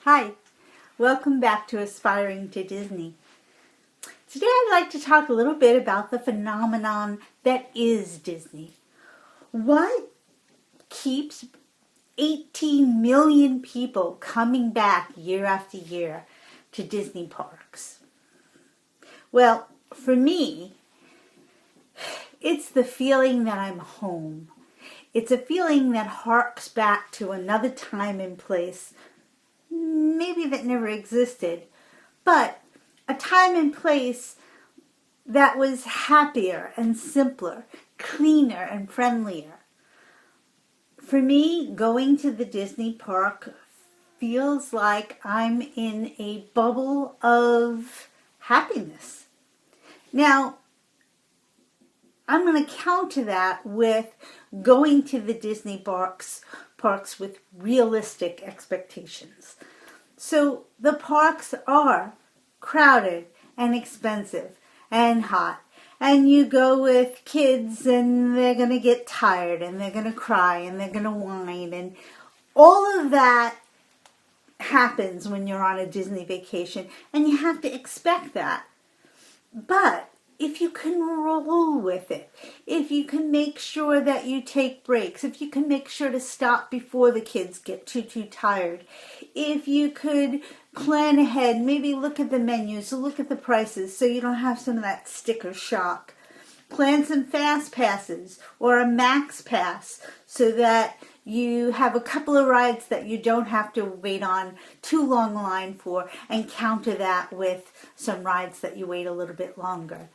Hi, welcome back to Aspiring to Disney. Today I'd like to talk a little bit about the phenomenon that is Disney. What keeps 18 million people coming back year after year to Disney parks? Well, for me, it's the feeling that I'm home. It's a feeling that harks back to another time and place, maybe that never existed, but a time and place that was happier and simpler, cleaner and friendlier. For me, going to the Disney park feels like I'm in a bubble of happiness. Now, I'm going to counter that with going to the Disney parks with realistic expectations. So the parks are crowded and expensive and hot. And you go with kids and they're going to get tired and they're going to cry and they're going to whine. And all of that happens when you're on a Disney vacation. And you have to expect that. But if you can roll with it, if you can make sure that you take breaks, if you can make sure to stop before the kids get too tired, if you could plan ahead, maybe look at the menus, look at the prices so you don't have some of that sticker shock. Plan some fast passes or a max pass so that you have a couple of rides that you don't have to wait on too long a line for, and counter that with some rides that you wait a little bit longer.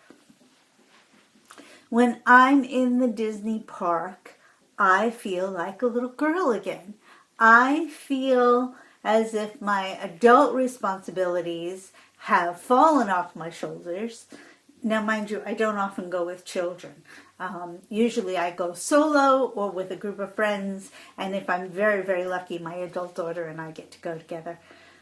When I'm in the Disney park, I feel like a little girl again. I feel as if my adult responsibilities have fallen off my shoulders. Now, mind you, I don't often go with children. Usually I go solo or with a group of friends, and if I'm very, very lucky, my adult daughter and I get to go together.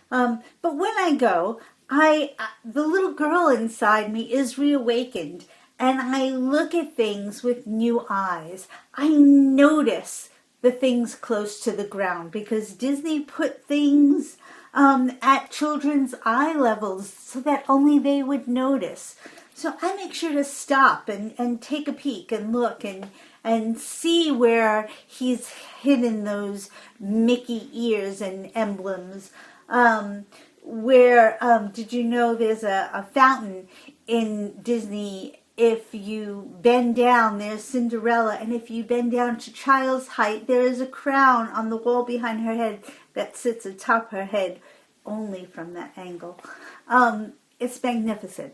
But when I go, the little girl inside me is reawakened, and I look at things with new eyes. I notice the things close to the ground because Disney put things at children's eye levels so that only they would notice. So I make sure to stop and take a peek and look and see where he's hidden those Mickey ears and emblems. Did you know there's a fountain in Disney? If you bend down, there's Cinderella, and if you bend down to child's height, there is a crown on the wall behind her head that sits atop her head only from that angle. It's magnificent.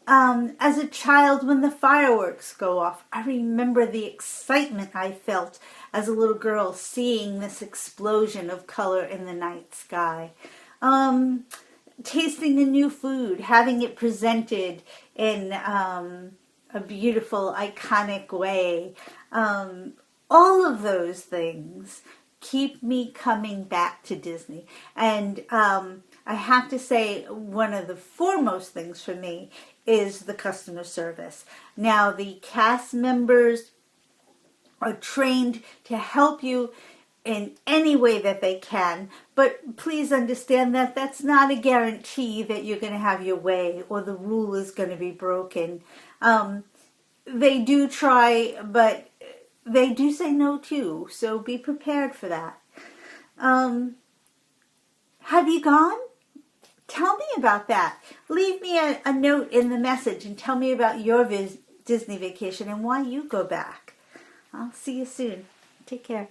As a child, when the fireworks go off, I remember the excitement I felt as a little girl seeing this explosion of color in the night sky. Tasting the new food, having it presented in a beautiful, iconic way. All of those things keep me coming back to Disney. And I have to say, one of the foremost things for me is the customer service. Now, the cast members are trained to help you in any way that they can, but please understand that that's not a guarantee that you're going to have your way or the rule is going to be broken. They do try, but they do say no too, so be prepared for that. Have you gone? Tell me about that. Leave me a note in the message and tell me about your Disney vacation and why you go back. I'll see you soon. Take care.